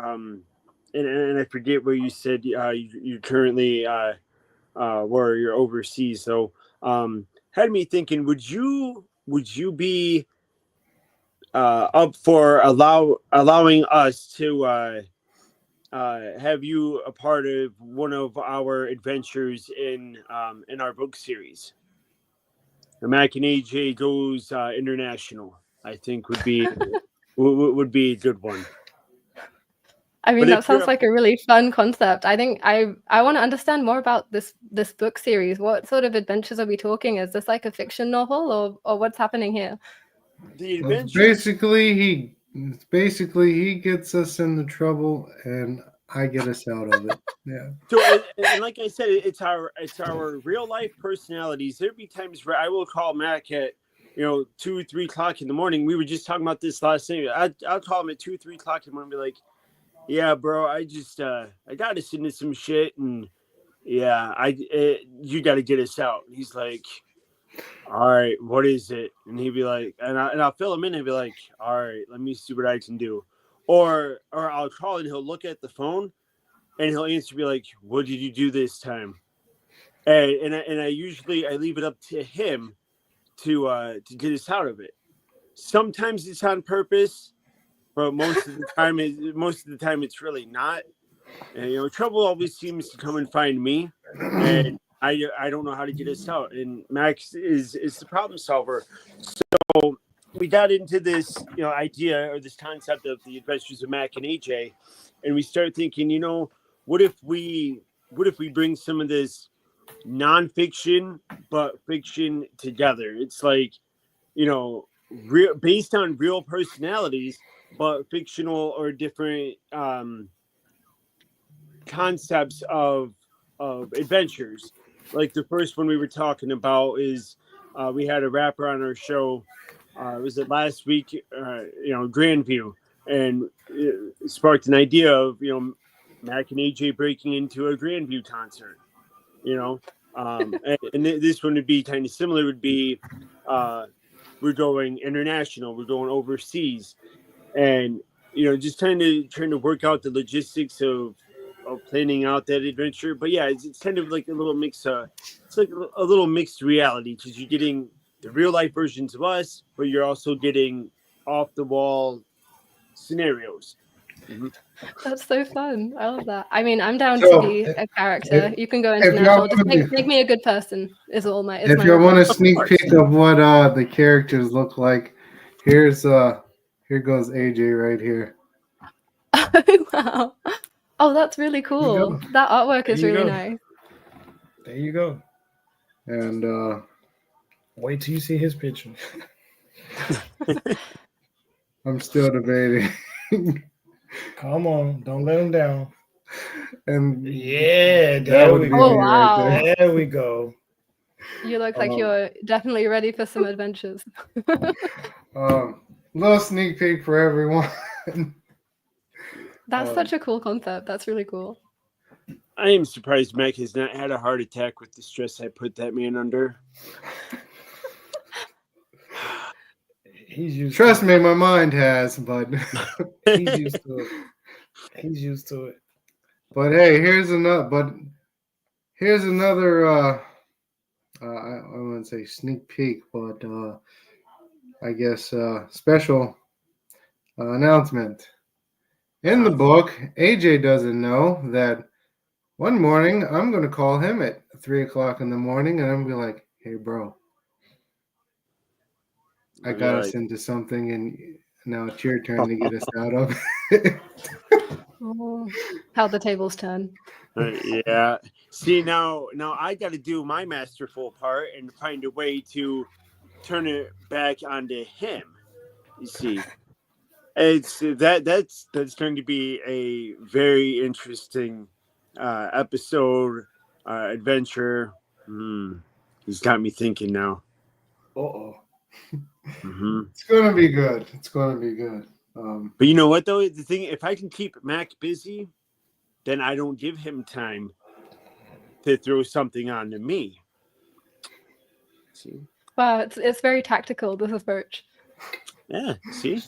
and I forget where you said you currently where you're overseas. So had me thinking, would you be up for allowing us to have you a part of one of our adventures in our book series? The Mac and AJ Goes International, I think would be a good one. I mean, that sounds like a really fun concept. I think I want to understand more about this book series. What sort of adventures are we talking? Is this like a fiction novel, or what's happening here? The adventure. Basically he gets us into trouble and I get us out of it. Yeah. So, and like I said, it's our real life personalities. There'd be times where I will call Mac at 2-3 o'clock in the morning. We were just talking about this last night. I'll call him at 2-3 o'clock in the morning and be like, yeah, bro, I just I got us into some shit, and yeah, you got to get us out. And he's like, all right, what is it? And he'd be like, and I'll fill him in and be like, all right, let me see what I can do. Or I'll call and he'll look at the phone and he'll answer, be like, what did you do this time? And I usually leave it up to him to get us out of it. Sometimes it's on purpose, but most of the time it's really not. And trouble always seems to come and find me, and I don't know how to get us out. And Max is the problem solver. So we got into this, idea or this concept of the Adventures of Mac and AJ, and we started thinking, what if we bring some of this nonfiction but fiction together? It's like, based on real personalities, but fictional or different concepts of adventures. Like the first one we were talking about is we had a rapper on our show. Was it last week? Grandview, and it sparked an idea of Mac and AJ breaking into a Grandview concert. And this one would be kind of similar. Would be we're going international, we're going overseas, and just trying to work out the logistics of planning out that adventure. But yeah, it's kind of like a little mix. It's like a little mixed reality, because you're getting the real life versions of us, but you're also getting off the wall scenarios. Mm-hmm. That's so fun. I love that. I mean, I'm down to be a character. You can go international. Just make me a good person. Is all my. If you want a sneak peek of what the characters look like, here goes AJ right here. Oh wow! Oh, that's really cool. That artwork is really nice. There you go. And wait till you see his picture. I'm still debating. Come on, don't let him down. And yeah, there we go. Oh, wow. Right there we go. You look like you're definitely ready for some adventures. Little sneak peek for everyone. That's such a cool concept. That's really cool. I am surprised Mac has not had a heart attack with the stress I put that man under. He's used Trust me, my mind has, but he's used to it. He's used to it. But hey, here's another. I wouldn't say sneak peek, but I guess special announcement. In the book, AJ doesn't know that one morning I'm going to call him at 3:00 in the morning, and I'm going to be like, "Hey, bro, I got us into something, and now it's your turn to get us out of it." Oh, how the tables turn. Yeah. See, now I got to do my masterful part and find a way to turn it back onto him. You see, it's that's going to be a very interesting episode, adventure. He's got me thinking now. Uh-oh. Mm-hmm. It's going to be good. But you know what, though? The thing, if I can keep Mac busy, then I don't give him time to throw something onto me. See? Wow, it's very tactical, this approach. Yeah, see?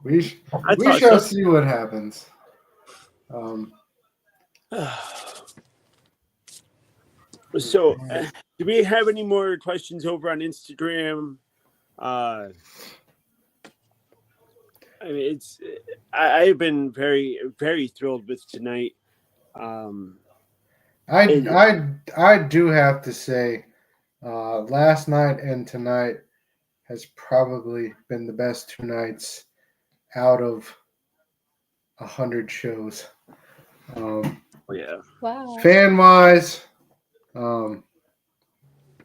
We shall see what happens. So, do we have any more questions over on Instagram? I mean, I've been very, very thrilled with tonight. I do have to say, last night and tonight has probably been the best 2 nights out of 100 shows. Yeah. Wow. Fan wise,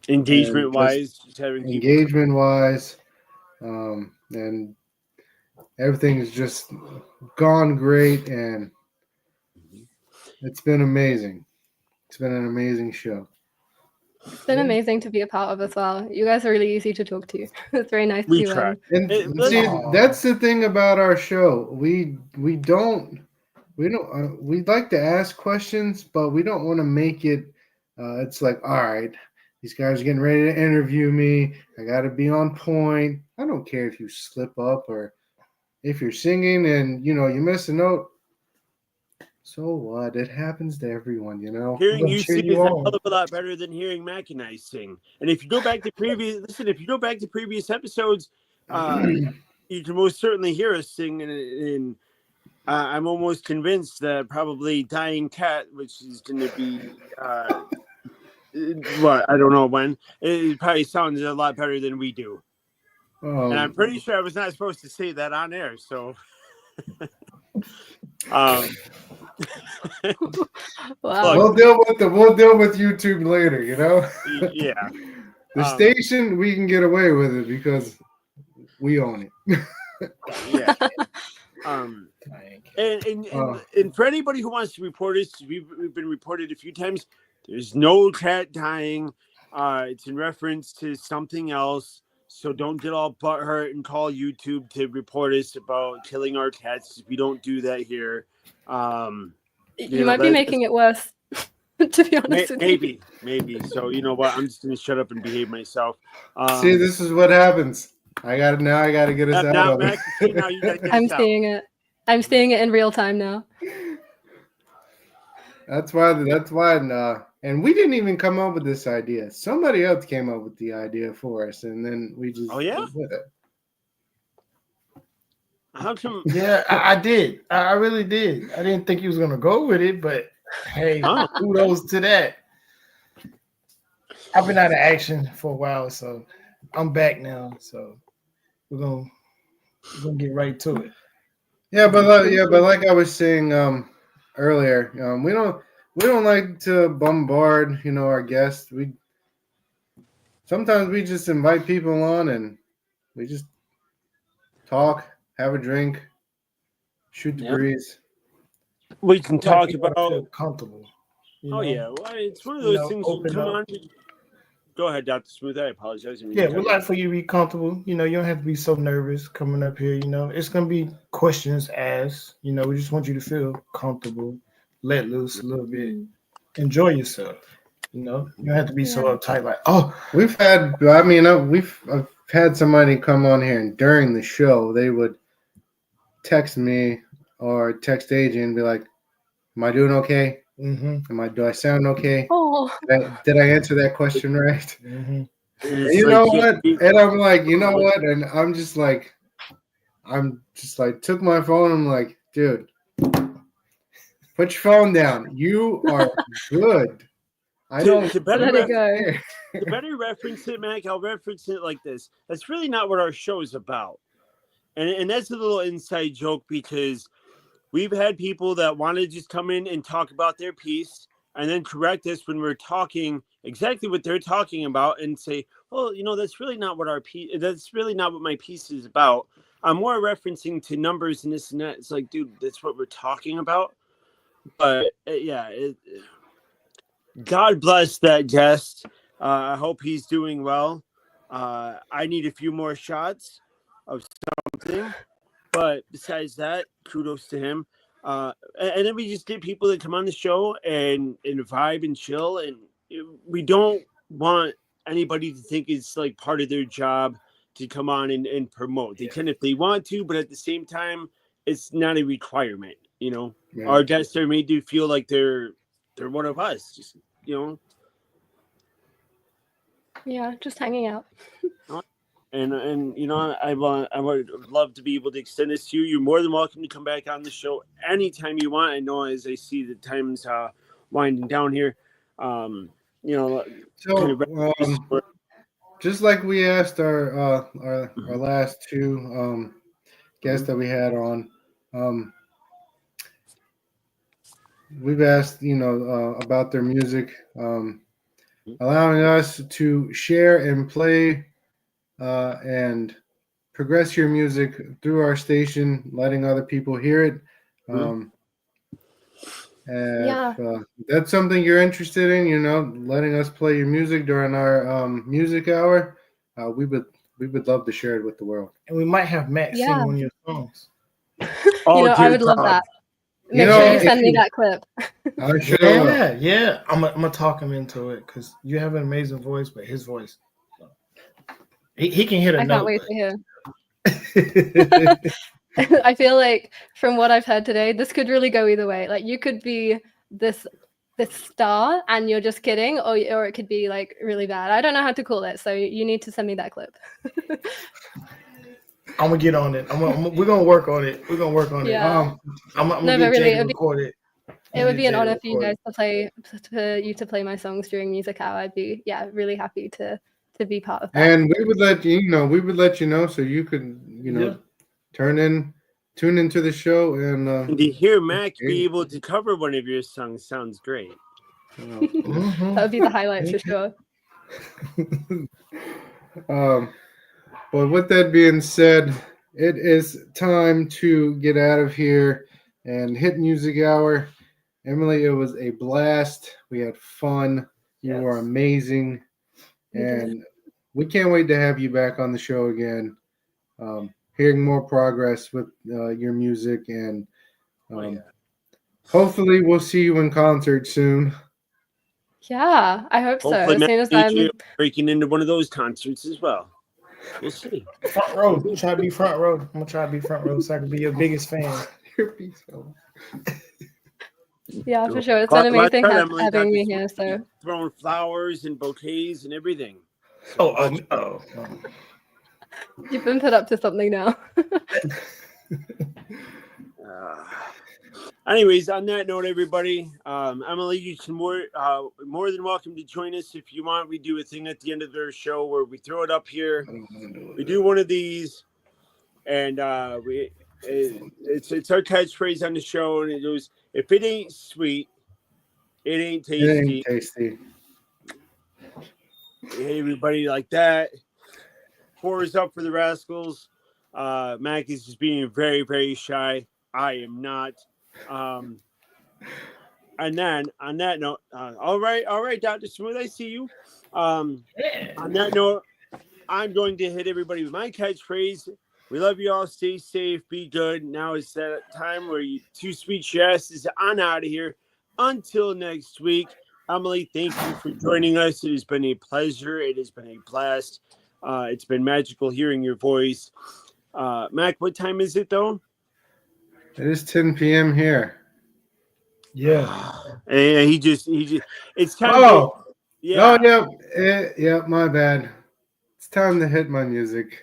engagement wise, and everything has just gone great, and it's been amazing. It's been an amazing show. It's been amazing to be a part of as well. You guys are really easy to talk to. It's very nice We to try. And see, that's the thing about our show. We like to ask questions, but we don't want to make it. It's like, all right, these guys are getting ready to interview me. I got to be on point. I don't care if you slip up or if you're singing and you miss a note. So what? It happens to everyone, Hearing you sing is a hell of a lot better than hearing Mac and I sing. And if you go back to previous episodes, you can most certainly hear us sing. And I'm almost convinced that probably Dying Cat, which is going to be, I don't know when, it probably sounds a lot better than we do. And I'm pretty sure I was not supposed to say that on air. So, Wow. we'll deal with YouTube later. You know. Yeah. The station, we can get away with it because we own it. Yeah. And for anybody who wants to report us, we've been reported a few times. There's no cat dying. It's in reference to something else. So don't get all butthurt and call YouTube to report us about killing our cats. We don't do that here. You might be making it worse, to be honest with you. Maybe. So you know what? I'm just gonna shut up and behave myself. See, this is what happens. I gotta get us out of it. Now you gotta get I'm us out. seeing it. I'm seeing it in real time now. That's why. And we didn't even come up with this idea. Somebody else came up with the idea for us, and then we just went with it. How come? Yeah, I did. I really did. I didn't think he was gonna go with it, but hey, kudos to that. I've been out of action for a while, so I'm back now. So we're gonna get right to it. Yeah, but like I was saying earlier, we don't like to bombard, our guests. Sometimes we just invite people on and we just talk, have a drink, shoot the breeze. We can talk about comfortable. Well, it's one of those things. You come on. Go ahead, Dr. Smooth. I apologize. Yeah, we'd like for you to be comfortable. You don't have to be so nervous coming up here. It's gonna be questions asked. We just want you to feel comfortable, let loose a little bit, enjoy yourself. You don't have to be so uptight. Like, I've had somebody come on here, and during the show, they would text me or text AJ and be like, "Am I doing okay? Mm-hmm. Do I sound okay? Oh. Did I answer that question right?" Mm-hmm. You know what? And I'm like, you know what? And I'm just like, took my phone. I'm like, dude, put your phone down. You are good. To better let it go. To better reference it, Mac, I'll reference it like this. That's really not what our show is about. And that's a little inside joke because we've had people that want to just come in and talk about their piece and then correct us when we're talking exactly what they're talking about and say, well, that's really not what that's really not what my piece is about. I'm more referencing to numbers and this and that. It's like, dude, that's what we're talking about. But God bless that guest. I hope he's doing well. I need a few more shots of something. But besides that, kudos to him. And then we just get people that come on the show and vibe and chill. And we don't want anybody to think it's like part of their job to come on and promote. They can if they want to, but at the same time, it's not a requirement. Yeah. Our guests are made to feel like they're one of us. Just Yeah, just hanging out. And I would love to be able to extend this to you. You're more than welcome to come back on the show anytime you want. I know as I see the time's winding down here. Just like we asked our last two guests that we had on, we've asked about their music, allowing us to share and play and progress your music through our station, letting other people hear it. If that's something you're interested in, letting us play your music during our music hour, we would love to share it with the world. And we might have Matt sing one of your songs. I would love that. Make sure you send me that clip. Yeah. I'm gonna talk him into it because you have an amazing voice, but his voice, he can hit a note. I can't wait to hear. I feel like from what I've heard today, this could really go either way. Like you could be this star and you're just kidding, or it could be like really bad. I don't know how to call it, so you need to send me that clip. I'm gonna get on it. We're gonna work on it. Yeah. I'm gonna get Jay to record it. It would be an honor for you guys to play my songs during music hour. I'd be really happy to to be part of that. And we would let you know so you could, tune into the show And to hear Mac be able to cover one of your songs sounds great. That would be the highlight for sure. But with that being said, it is time to get out of here and hit music hour. Emily, it was a blast. We had fun. You were amazing. And we can't wait to have you back on the show again. Hearing more progress with your music. And hopefully we'll see you in concert soon. Yeah, I hope Hopefully so. As soon as I'm breaking into one of those concerts as well. We'll see. Front row. Try to be front row. I'm gonna try to be front row so I can be your biggest fan. Yeah, for sure. It's an amazing having me here. So throwing flowers and bouquets and everything. Oh. You've been put up to something now. Anyways, on that note, everybody, Emily, you can more than welcome to join us if you want. We do a thing at the end of their show where we throw it up here. We do one of these, and it's our catchphrase on the show, and it goes, "If it ain't sweet, it ain't tasty." It ain't tasty. Hey, everybody, like that. 4 is up for the Rascals. Mac is just being very, very shy. I am not. And then on that note, all right, Dr. Smooth, I see you. On that note, I'm going to hit everybody with my catchphrase. We love you all. Stay safe. Be good. Now is that time where you two sweet shasses on out of here. Until next week, Emily, thank you for joining us. It has been a pleasure. It has been a blast. It's been magical hearing your voice. Mac, what time is it though? It is 10 p.m. here. Yeah. And he just it's time. Yeah, my bad. It's time to hit my music.